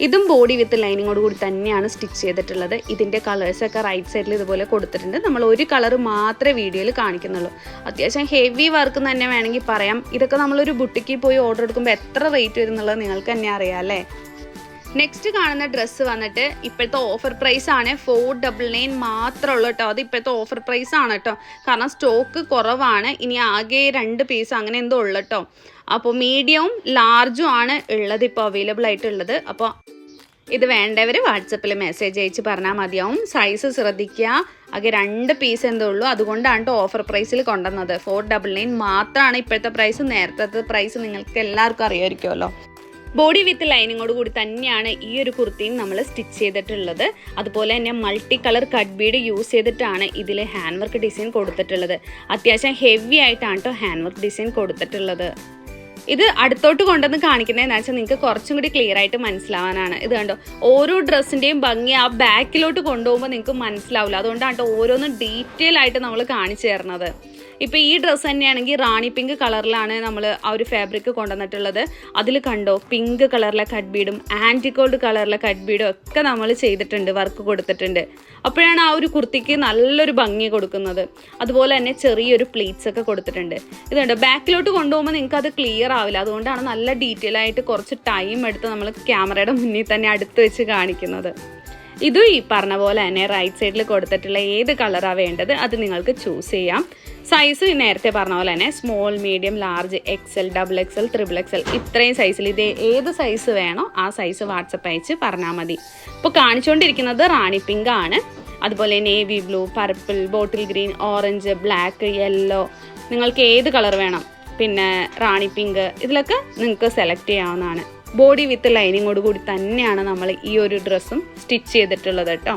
ഇതും ബോഡി വിത്ത് ലൈനിങ്ങോട് കൂടി തന്നെയാണ് സ്റ്റിച്ച് ചെയ്തിട്ടുള്ളത്. ഇതിൻ്റെ കളേഴ്സൊക്കെ റൈറ്റ് സൈഡിൽ ഇതുപോലെ കൊടുത്തിട്ടുണ്ട്. നമ്മൾ ഒരു കളർ മാത്രമേ വീഡിയോയിൽ കാണിക്കുന്നുള്ളൂ. അത്യാവശ്യം ഹെവി വർക്ക് തന്നെ വേണമെങ്കിൽ പറയാം. ഇതൊക്കെ നമ്മളൊരു ബുട്ടിക്കിൽ പോയി ഓർഡർ എടുക്കുമ്പോൾ എത്ര റേറ്റ് വരും എന്നുള്ളത് നിങ്ങൾക്ക് തന്നെ അറിയാം അല്ലേ. നെക്സ്റ്റ് കാണുന്ന ഡ്രസ്സ് വന്നിട്ട് ഇപ്പോഴത്തെ ഓഫർ പ്രൈസ് ആണ്. 499 മാത്രമേ ഉള്ളൂ കേട്ടോ. അത് ഇപ്പോഴത്തെ ഓഫർ പ്രൈസ് ആണ് കേട്ടോ. കാരണം സ്റ്റോക്ക് കുറവാണ്. ഇനി ആകെ 2 പീസ് അങ്ങനെ എന്തോ ഉള്ളു കേട്ടോ. അപ്പോൾ മീഡിയവും ലാർജും ആണ് ഉള്ളത് ഇപ്പോൾ അവൈലബിൾ ആയിട്ടുള്ളത്. അപ്പോൾ ഇത് വേണ്ടവർ വാട്സപ്പിൽ മെസ്സേജ് അയച്ച് പറഞ്ഞാൽ മതിയാവും. സൈസ് ശ്രദ്ധിക്കുക. ആകെ 2 പീസ് എന്തോ ഉള്ളൂ. അതുകൊണ്ടാണ് കേട്ടോ ഓഫർ പ്രൈസിൽ കൊണ്ടുവന്നത്. 499 മാത്രമാണ് ഇപ്പോഴത്തെ പ്രൈസ്. നേരത്തെ പ്രൈസ് നിങ്ങൾക്ക് എല്ലാവർക്കും അറിയാമായിരിക്കുമല്ലോ. ബോഡി വിത്ത് ലൈനിങ്ങോട് കൂടി തന്നെയാണ് ഈ ഒരു കുർത്തിയും നമ്മൾ സ്റ്റിച്ച് ചെയ്തിട്ടുള്ളത്. അതുപോലെ തന്നെ multi colour cut Bede use ചെയ്തിട്ടാണ് ഇതിൽ ഹാൻഡ് വർക്ക് ഡിസൈൻ കൊടുത്തിട്ടുള്ളത്. അത്യാവശ്യം ഹെവി ആയിട്ടാണ് കേട്ടോ ഹാൻഡ് വർക്ക് ഡിസൈൻ കൊടുത്തിട്ടുള്ളത്. ഇത് അടുത്തോട്ട് കൊണ്ടുവന്ന് കാണിക്കുന്നതെന്ന് വെച്ചാൽ നിങ്ങൾക്ക് കുറച്ചും കൂടി ക്ലിയർ ആയിട്ട് മനസ്സിലാവാനാണ്. ഇത് കണ്ടോ, ഓരോ ഡ്രസ്സിൻ്റെയും ഭംഗി ആ ബാക്കിലോട്ട് കൊണ്ടുപോകുമ്പോൾ നിങ്ങൾക്ക് മനസ്സിലാവില്ല. അതുകൊണ്ടാണ് കേട്ടോ ഓരോന്നും ഡീറ്റെയിൽ ആയിട്ട് നമ്മൾ കാണിച്ചു തരുന്നത്. ഇപ്പോൾ ഈ ഡ്രസ്സ് തന്നെയാണെങ്കിൽ റാണി പിങ്ക് കളറിലാണ് നമ്മൾ ആ ഒരു ഫാബ്രിക് കൊണ്ടുവന്നിട്ടുള്ളത്. അതിൽ കണ്ടോ പിങ്ക് കളറിലെ കട്ട് ബീഡും ആൻറ്റിഗോൾഡ് കളറിലെ കട്ട് ബീഡും ഒക്കെ നമ്മൾ ചെയ്തിട്ടുണ്ട്, വർക്ക് കൊടുത്തിട്ടുണ്ട്. അപ്പോഴാണ് ആ ഒരു കുർത്തിക്ക് നല്ലൊരു ഭംഗി കൊടുക്കുന്നത്. അതുപോലെ തന്നെ ചെറിയൊരു പ്ലീറ്റ്സ് ഒക്കെ കൊടുത്തിട്ടുണ്ട്. ഇതുണ്ട് ബാക്കിലോട്ട് കൊണ്ടുപോകുമ്പോൾ നിങ്ങൾക്ക് അത് ക്ലിയർ ആവില്ല, അതുകൊണ്ടാണ് നല്ല ഡീറ്റെയിൽ ആയിട്ട് കുറച്ച് ടൈം എടുത്ത് നമ്മൾ ക്യാമറയുടെ മുന്നിൽ തന്നെ അടുത്ത് വെച്ച് കാണിക്കുന്നത്. ഇതും ഈ പറഞ്ഞ പോലെ തന്നെ റൈറ്റ് സൈഡിൽ കൊടുത്തിട്ടുള്ള ഏത് കളറാണ് വേണ്ടത് അത് നിങ്ങൾക്ക് ചൂസ് ചെയ്യാം. സൈസ് നേരത്തെ പറഞ്ഞ പോലെ തന്നെ small, medium, large, XL, XXL, XXL ഇത്രയും സൈസിൽ ഇത് ഏത് സൈസ് വേണോ ആ സൈസ് വാട്സപ്പ് അയച്ച് പറഞ്ഞാൽ മതി. ഇപ്പോൾ കാണിച്ചുകൊണ്ടിരിക്കുന്നത് റാണി പിങ്ക് ആണ്. അതുപോലെ navy blue, purple, bottle green, orange, black, yellow, നിങ്ങൾക്ക് ഏത് കളർ വേണം, പിന്നെ റാണി പിങ്ക്, ഇതിലൊക്കെ നിങ്ങൾക്ക് സെലക്ട് ചെയ്യാവുന്നതാണ്. ബോഡി വിത്ത് ലൈനിങ്ങോട് കൂടി തന്നെയാണ് നമ്മൾ ഈ ഒരു ഡ്രസ്സും സ്റ്റിച്ച് ചെയ്തിട്ടുള്ളത് കേട്ടോ.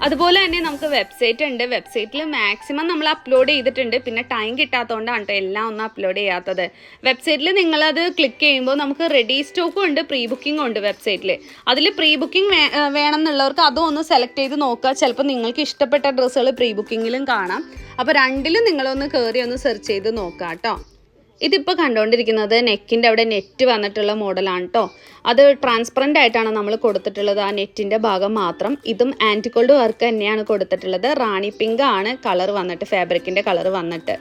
അതുപോലെ തന്നെ നമുക്ക് വെബ്സൈറ്റ് ഉണ്ട്. വെബ്സൈറ്റിൽ മാക്സിമം നമ്മൾ അപ്ലോഡ് ചെയ്തിട്ടുണ്ട്. പിന്നെ ടൈം കിട്ടാത്തതുകൊണ്ടാണ് കേട്ടോ എല്ലാം ഒന്നും അപ്ലോഡ് ചെയ്യാത്തത്. വെബ്സൈറ്റിൽ നിങ്ങളത് ക്ലിക്ക് ചെയ്യുമ്പോൾ നമുക്ക് റെഡി സ്റ്റോക്കും ഉണ്ട്, പ്രീ ബുക്കിംഗും ഉണ്ട് വെബ്സൈറ്റിൽ. അതിൽ പ്രീ ബുക്കിംഗ് വേണമെന്നുള്ളവർക്ക് അതും ഒന്ന് സെലക്ട് ചെയ്ത് നോക്കുക. ചിലപ്പോൾ നിങ്ങൾക്ക് ഇഷ്ടപ്പെട്ട ഡ്രസ്സുകൾ പ്രീ ബുക്കിങ്ങിലും കാണാം. അപ്പോൾ രണ്ടിലും നിങ്ങളൊന്ന് കയറി ഒന്ന് സെർച്ച് ചെയ്ത് നോക്കുക കേട്ടോ. ഇതിപ്പോൾ കണ്ടുകൊണ്ടിരിക്കുന്നത് നെക്കിൻ്റെ അവിടെ നെറ്റ് വന്നിട്ടുള്ള മോഡലാണ് കേട്ടോ. അത് ട്രാൻസ്പെറൻ്റ് ആയിട്ടാണ് നമ്മൾ കൊടുത്തിട്ടുള്ളത്, ആ നെറ്റിൻ്റെ ഭാഗം മാത്രം. ഇതും ആൻറ്റിഗോൾഡ് വർക്ക് തന്നെയാണ് കൊടുത്തിട്ടുള്ളത്. റാണി പിങ്ക് ആണ് കളർ വന്നിട്ട്, ഫാബ്രിക്കിൻ്റെ കളർ വന്നിട്ട്.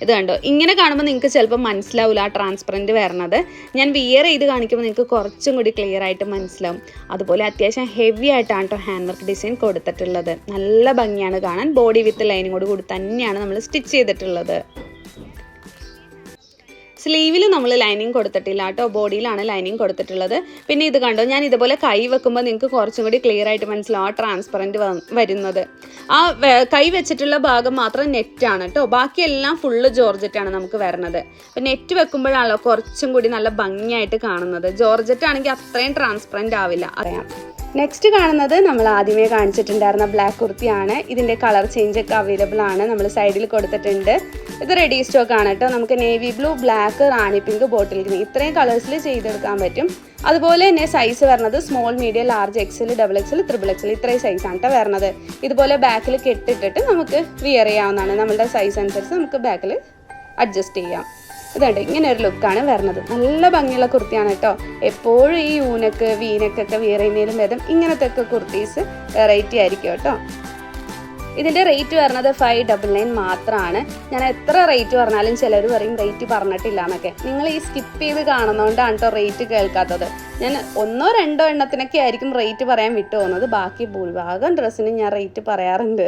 ഇത് കണ്ടോ, ഇങ്ങനെ കാണുമ്പോൾ നിങ്ങൾക്ക് ചിലപ്പോൾ മനസ്സിലാവില്ല ആ ട്രാൻസ്പെറൻറ്റ് വരണത്. ഞാൻ വിയർ ചെയ്ത് കാണിക്കുമ്പോൾ നിങ്ങൾക്ക് കുറച്ചും കൂടി ക്ലിയർ ആയിട്ട് മനസ്സിലാവും. അതുപോലെ അത്യാവശ്യം ഹെവി ആയിട്ടാണ് കേട്ടോ ഹാൻഡ് വർക്ക് ഡിസൈൻ കൊടുത്തിട്ടുള്ളത്. നല്ല ഭംഗിയാണ് കാണാൻ. ബോഡി വിത്ത് ലൈനിങ്ങോട് കൂടി തന്നെയാണ് നമ്മൾ സ്റ്റിച്ച് ചെയ്തിട്ടുള്ളത്. സ്ലീവിൽ നമ്മൾ ലൈനിങ് കൊടുത്തിട്ടില്ല കേട്ടോ, ബോഡിയിലാണ് ലൈനിങ് കൊടുത്തിട്ടുള്ളത്. പിന്നെ ഇത് കണ്ടോ, ഞാൻ ഇതുപോലെ കൈ വെക്കുമ്പോൾ നിങ്ങൾക്ക് കുറച്ചും കൂടി ക്ലിയർ ആയിട്ട് മനസ്സിലാവും ആ ട്രാൻസ്പെറൻറ്റ് വരുന്നത്. ആ കൈ വെച്ചിട്ടുള്ള ഭാഗം മാത്രം നെറ്റാണ് കേട്ടോ, ബാക്കിയെല്ലാം ഫുള്ള് ജോർജറ്റാണ് നമുക്ക് വരുന്നത്. അപ്പം നെറ്റ് വെക്കുമ്പോഴാണല്ലോ കുറച്ചും കൂടി നല്ല ഭംഗിയായിട്ട് കാണുന്നത്. ജോർജറ്റ് ആണെങ്കിൽ അത്രയും ട്രാൻസ്പെറൻറ്റ് ആവില്ല, അറിയാം. നെക്സ്റ്റ് കാണുന്നത് നമ്മൾ ആദ്യമേ കാണിച്ചിട്ടുണ്ടായിരുന്ന ബ്ലാക്ക് കുർത്തിയാണ്. ഇതിൻ്റെ കളർ ചേഞ്ച് ഒക്കെ അവൈലബിൾ ആണ്, നമ്മൾ സൈഡിൽ കൊടുത്തിട്ടുണ്ട്. ഇത് റെഡി സ്റ്റോക്ക് ആണ് കേട്ടോ. നമുക്ക് നേവി ബ്ലൂ, ബ്ലാക്ക്, റാണി പിങ്ക്, ബോട്ടിൽ ഗ്രീൻ ഇത്രയും കളേഴ്സിൽ ചെയ്തെടുക്കാൻ പറ്റും. അതുപോലെ തന്നെ സൈസ് വരുന്നത് small, medium, large, XL, XXL, XXL ഇത്രയും സൈസാണ് കേട്ടോ വരുന്നത്. ഇതുപോലെ ബാക്കിൽ കെട്ടിട്ടിട്ട് നമുക്ക് വിയർ ചെയ്യാവുന്നതാണ്. നമ്മളുടെ സൈസ് അനുസരിച്ച് നമുക്ക് ബാക്കിൽ അഡ്ജസ്റ്റ് ചെയ്യാം. ഇതുണ്ട്, ഇങ്ങനെ ഒരു ലുക്കാണ് വരുന്നത്. നല്ല ഭംഗിയുള്ള കുർത്തിയാണ് കേട്ടോ. എപ്പോഴും ഈ യൂനക്ക്, വീനക്കൊക്കെ വിയർ ചെയ്യുന്നതിലും ഭേദം ഇങ്ങനത്തെ ഒക്കെ കുർത്തീസ് വെറൈറ്റി ആയിരിക്കും കേട്ടോ. ഇതിൻ്റെ റേറ്റ് വരുന്നത് 599 മാത്രമാണ്. ഞാൻ എത്ര റേറ്റ് പറഞ്ഞാലും ചിലർ പറയും റേറ്റ് പറഞ്ഞിട്ടില്ല എന്നൊക്കെ. നിങ്ങൾ ഈ സ്കിപ്പ് ചെയ്ത് കാണുന്നതുകൊണ്ടാണ് കേട്ടോ റേറ്റ് കേൾക്കാത്തത്. ഞാൻ 1-2 എണ്ണത്തിനൊക്കെ ആയിരിക്കും റേറ്റ് പറയാൻ വിട്ടു പോകുന്നത്. ബാക്കി ഭൂരിഭാഗം ഡ്രസ്സിന് ഞാൻ റേറ്റ് പറയാറുണ്ട്.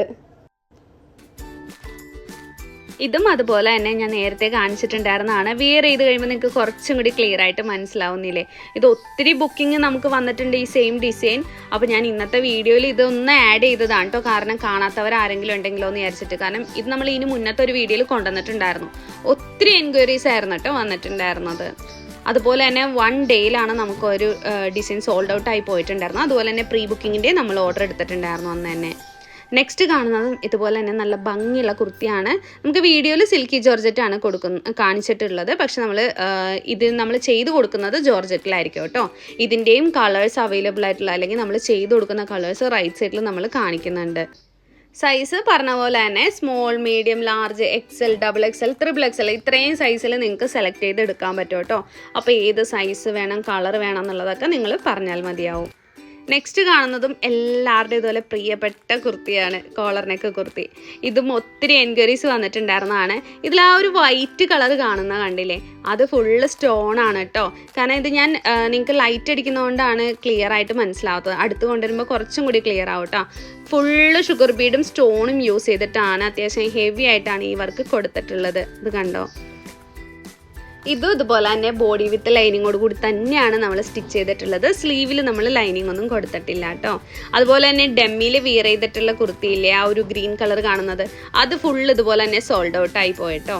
ഇതും അതുപോലെ തന്നെ ഞാൻ നേരത്തെ കാണിച്ചിട്ടുണ്ടായിരുന്നതാണ്. വിയർ ചെയ്ത് കഴിയുമ്പോൾ നിങ്ങൾക്ക് കുറച്ചും കൂടി ക്ലിയർ ആയിട്ട് മനസ്സിലാവുന്നില്ലേ. ഇത് ഒത്തിരി ബുക്കിംഗ് നമുക്ക് വന്നിട്ടുണ്ട് ഈ സെയിം ഡിസൈൻ. അപ്പോൾ ഞാൻ ഇന്നത്തെ വീഡിയോയിൽ ഇതൊന്ന് ആഡ് ചെയ്തതാണ് കേട്ടോ, കാരണം കാണാത്തവർ ആരെങ്കിലും ഉണ്ടെങ്കിലോ എന്ന് വിചാരിച്ചിട്ട്. കാരണം ഇത് നമ്മൾ ഇതിന് മുന്നത്തെ ഒരു വീഡിയോയിൽ കൊണ്ടുവന്നിട്ടുണ്ടായിരുന്നു. ഒത്തിരി എൻക്വയറീസ് ആയിരുന്നു കേട്ടോ വന്നിട്ടുണ്ടായിരുന്നത്. അതുപോലെ തന്നെ 1 ഡേയിലാണ് നമുക്കൊരു ഡിസൈൻ സോൾഡ് ഔട്ട് ആയി പോയിട്ടുണ്ടായിരുന്നു. അതുപോലെ തന്നെ പ്രീ ബുക്കിങ്ങിൻ്റെ നമ്മൾ ഓർഡർ എടുത്തിട്ടുണ്ടായിരുന്നു അന്ന് തന്നെ. നെക്സ്റ്റ് കാണുന്നതും ഇതുപോലെ തന്നെ നല്ല ഭംഗിയുള്ള കുർത്തിയാണ്. നമുക്ക് വീഡിയോയിൽ സിൽക്കി ജോർജറ്റാണ് കാണിച്ചിട്ടുള്ളത്. പക്ഷെ നമ്മൾ ചെയ്ത് കൊടുക്കുന്നത് ജോർജറ്റിലായിരിക്കും കേട്ടോ. ഇതിൻ്റെയും കളേഴ്സ് അവൈലബിൾ ആയിട്ടുള്ള, അല്ലെങ്കിൽ നമ്മൾ ചെയ്ത് കൊടുക്കുന്ന കളേഴ്സ് റൈറ്റ് സൈഡിൽ നമ്മൾ കാണിക്കുന്നുണ്ട്. സൈസ് പറഞ്ഞ പോലെ തന്നെ small, medium, large, XL, XXL, XXL ഇത്രയും സൈസിൽ നിങ്ങൾക്ക് സെലക്ട് ചെയ്ത് എടുക്കാൻ പറ്റും കേട്ടോ. അപ്പോൾ ഏത് സൈസ് വേണം, കളർ വേണം എന്നുള്ളതൊക്കെ നിങ്ങൾ പറഞ്ഞാൽ മതിയാവും. നെക്സ്റ്റ് കാണുന്നതും എല്ലാവരുടെയും ഇതുപോലെ പ്രിയപ്പെട്ട കുർത്തിയാണ്, കോളർ നെക്ക് കുർത്തി. ഇതും ഒത്തിരി എൻക്വയറീസ് വന്നിട്ടുണ്ടായിരുന്നതാണ്. ഇതിൽ ആ ഒരു വൈറ്റ് കളർ കാണുന്ന കണ്ടില്ലേ, അത് ഫുള്ള് സ്റ്റോൺ ആണ് കേട്ടോ. കാരണം ഇത് ഞാൻ നിങ്ങൾക്ക് ലൈറ്റ് അടിക്കുന്നതുകൊണ്ടാണ് ക്ലിയർ ആയിട്ട് മനസ്സിലാവാത്തത്. അടുത്ത് കൊണ്ടുവരുമ്പോൾ കുറച്ചും കൂടി ക്ലിയർ ആവും കേട്ടോ. ഫുള്ള് ഷുഗർ ബീഡും സ്റ്റോണും യൂസ് ചെയ്തിട്ടാണ്, അത്യാവശ്യം ഹെവി ആയിട്ടാണ് ഈ വർക്ക് കൊടുത്തിട്ടുള്ളത്. ഇത് കണ്ടോ, ഇതും ഇതുപോലെ തന്നെ ബോഡി വിത്ത് ലൈനിങ്ങോട് കൂടി തന്നെയാണ് നമ്മൾ സ്റ്റിച്ച് ചെയ്തിട്ടുള്ളത്. സ്ലീവിൽ നമ്മൾ ലൈനിങ് ഒന്നും കൊടുത്തിട്ടില്ല കേട്ടോ. അതുപോലെ തന്നെ ഡെമ്മിയിൽ വിയർ ചെയ്തിട്ടുള്ള കുർത്തിയില്ലേ, ആ ഒരു ഗ്രീൻ കളർ കാണുന്നത്, അത് ഫുള്ള് ഇതുപോലെ തന്നെ സോൾഡ് ഔട്ട് ആയി പോയിട്ടോ.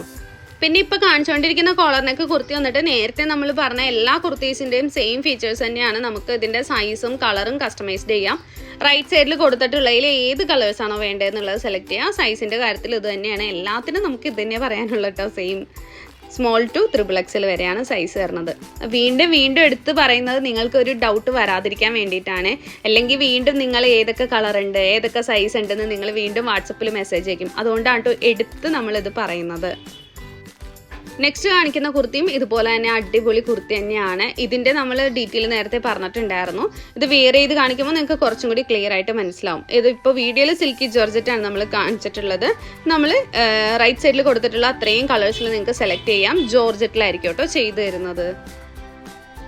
പിന്നെ ഇപ്പോൾ കാണിച്ചുകൊണ്ടിരിക്കുന്ന കോളർ നെക്ക് കുർത്തി വന്നിട്ട് നേരത്തെ നമ്മൾ പറഞ്ഞ എല്ലാ കുർത്തീസിൻ്റെയും സെയിം ഫീച്ചേഴ്സ് തന്നെയാണ്. നമുക്ക് ഇതിൻ്റെ സൈസും കളറും കസ്റ്റമൈസ്ഡ് ചെയ്യാം. റൈറ്റ് സൈഡിൽ കൊടുത്തിട്ടുള്ളതിൽ ഏത് കളേഴ്സാണോ വേണ്ടതെന്നുള്ളത് സെലക്ട് ചെയ്യാം. സൈസിൻ്റെ കാര്യത്തിൽ ഇത് തന്നെയാണ്. എല്ലാത്തിനും നമുക്ക് ഇത് തന്നെ പറയാനുള്ളൂ കേട്ടോ, സെയിം. സ്മോൾ ടു XXL വരെയാണ് സൈസ് വരുന്നത്. വീണ്ടും എടുത്ത് പറയുന്നത് നിങ്ങൾക്കൊരു ഡൗട്ട് വരാതിരിക്കാൻ വേണ്ടിയിട്ടാണ്. അല്ലെങ്കിൽ വീണ്ടും നിങ്ങൾ ഏതൊക്കെ കളർ ഉണ്ട്, ഏതൊക്കെ സൈസ് ഉണ്ടെന്ന് നിങ്ങൾ വീണ്ടും വാട്സപ്പിൽ മെസ്സേജ് അയക്കും. അതുകൊണ്ടാണ് എടുത്ത് നമ്മളിത് പറയുന്നത്. നെക്സ്റ്റ് കാണിക്കുന്ന കുർത്തിയും ഇതുപോലെ തന്നെ അടിപൊളി കുർത്തി തന്നെയാണ്. ഇതിൻ്റെ നമ്മൾ ഡീറ്റെയിൽ നേരത്തെ പറഞ്ഞിട്ടുണ്ടായിരുന്നു. ഇത് വെയർ ചെയ്ത് കാണിക്കുമ്പോൾ നിങ്ങൾക്ക് കുറച്ചും കൂടി ക്ലിയർ ആയിട്ട് മനസ്സിലാവും. ഇത് ഇപ്പോൾ വീഡിയോയിൽ സിൽക്കി ജോർജറ്റാണ് നമ്മൾ കാണിച്ചിട്ടുള്ളത്. നമ്മൾ റൈറ്റ് സൈഡിൽ കൊടുത്തിട്ടുള്ള അത്രയും കളേഴ്സിൽ നിങ്ങൾക്ക് സെലക്ട് ചെയ്യാം. ജോർജറ്റിലായിരിക്കും കേട്ടോ ചെയ്തു തരുന്നത്.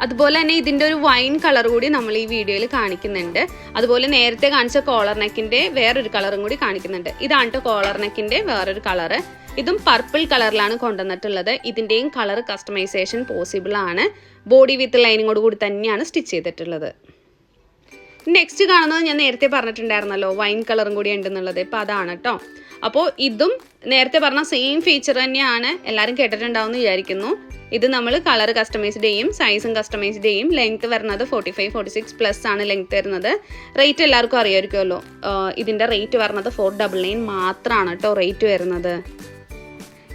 അതുപോലെ തന്നെ ഇതിൻ്റെ ഒരു വൈൻ കളർ കൂടി നമ്മൾ ഈ വീഡിയോയിൽ കാണിക്കുന്നുണ്ട്. അതുപോലെ നേരത്തെ കാണിച്ച കോളർ നെക്കിൻ്റെ വേറൊരു കളറും കൂടി കാണിക്കുന്നുണ്ട്. ഇതാണ് കേട്ടോ കോളർ നെക്കിൻ്റെ വേറൊരു കളറ്. ഇതും പർപ്പിൾ കളറിലാണ് കൊണ്ടുവന്നിട്ടുള്ളത്. ഇതിൻ്റെയും കളർ കസ്റ്റമൈസേഷൻ പോസിബിൾ ആണ്. ബോഡി വിത്ത് ലൈനിങ്ങോട് കൂടി തന്നെയാണ് സ്റ്റിച്ച് ചെയ്തിട്ടുള്ളത്. നെക്സ്റ്റ് കാണുന്നത് ഞാൻ നേരത്തെ പറഞ്ഞിട്ടുണ്ടായിരുന്നല്ലോ, വൈൻ കളറും കൂടി ഉണ്ടെന്നുള്ളത്. ഇപ്പോൾ അതാണ് കേട്ടോ. അപ്പോൾ ഇതും നേരത്തെ പറഞ്ഞ സെയിം ഫീച്ചർ തന്നെയാണ്. എല്ലാവരും കേട്ടിട്ടുണ്ടാവും എന്ന് വിചാരിക്കുന്നു. ഇത് നമ്മൾ കളർ കസ്റ്റമൈസ്ഡ് ചെയ്യും, സൈസും കസ്റ്റമൈസ്ഡ് ചെയ്യും. ലെങ്ത് വരുന്നത് 45-46+ ആണ് ലെങ്ത് വരുന്നത്. റേറ്റ് എല്ലാവർക്കും അറിയാമായിരിക്കുമല്ലോ. ഇതിൻ്റെ റേറ്റ് വരുന്നത് 499 മാത്രമാണ് കേട്ടോ റേറ്റ് വരുന്നത്.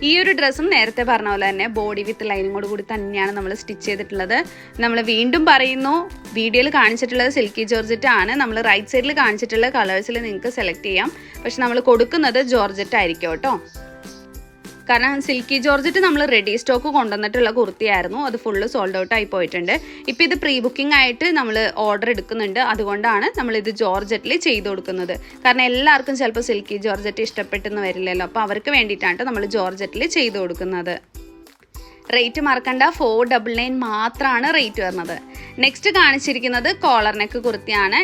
ഈ ഒരു ഡ്രസ്സും നേരത്തെ പറഞ്ഞ പോലെ തന്നെ ബോഡി വിത്ത് ലൈനിങ്ങോട് കൂടി തന്നെയാണ് നമ്മൾ സ്റ്റിച്ച് ചെയ്തിട്ടുള്ളത്. നമ്മൾ വീണ്ടും പറയുന്നു, വീഡിയോയിൽ കാണിച്ചിട്ടുള്ളത് സിൽക്കി ജോർജറ്റ് ആണ്. നമ്മൾ റൈറ്റ് സൈഡിൽ കാണിച്ചിട്ടുള്ള കളേഴ്സിൽ നിങ്ങൾക്ക് സെലക്ട് ചെയ്യാം. പക്ഷെ നമ്മൾ കൊടുക്കുന്നത് ജോർജറ്റ് ആയിരിക്കും കേട്ടോ. കാരണം സിൽക്കി ജോർജറ്റ് നമ്മൾ റെഡി സ്റ്റോക്ക് കൊണ്ടുവന്നിട്ടുള്ള കുർത്തിയായിരുന്നു. അത് ഫുള്ള് സോൾഡ് ഔട്ട് ആയി പോയിട്ടുണ്ട്. ഇപ്പോൾ ഇത് പ്രീ ബുക്കിംഗ് ആയിട്ട് നമ്മൾ ഓർഡർ എടുക്കുന്നുണ്ട്. അതുകൊണ്ടാണ് നമ്മളിത് ജോർജറ്റിൽ ചെയ്ത് കൊടുക്കുന്നത്. കാരണം എല്ലാവർക്കും ചിലപ്പോൾ സിൽക്കി ജോർജറ്റ് ഇഷ്ടപ്പെട്ടെന്ന് വരില്ലല്ലോ. അപ്പോൾ അവർക്ക് വേണ്ടിയിട്ടാണ് നമ്മൾ ജോർജറ്റിൽ ചെയ്ത് കൊടുക്കുന്നത്. റേറ്റ് മറക്കണ്ട, 499 മാത്രമാണ് റേറ്റ് വരുന്നത്. നെക്സ്റ്റ് കാണിച്ചിരിക്കുന്നത് കോളർ നെക്ക് കുർത്തിയാണ്.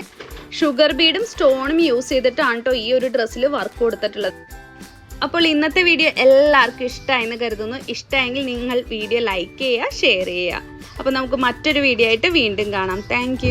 ഷുഗർ ബീഡും സ്റ്റോണും യൂസ് ചെയ്തിട്ടാണ് കേട്ടോ ഈ ഒരു ഡ്രസ്സിൽ വർക്ക് കൊടുത്തിട്ടുള്ളത്. അപ്പോൾ ഇന്നത്തെ വീഡിയോ എല്ലാവർക്കും ഇഷ്ടമായെന്ന് കരുതുന്നു. ഇഷ്ടമായെങ്കിൽ നിങ്ങൾ വീഡിയോ ലൈക്ക് ചെയ്യുക, ഷെയർ ചെയ്യുക. അപ്പോൾ നമുക്ക് മറ്റൊരു വീഡിയോ ആയിട്ട് വീണ്ടും കാണാം. താങ്ക്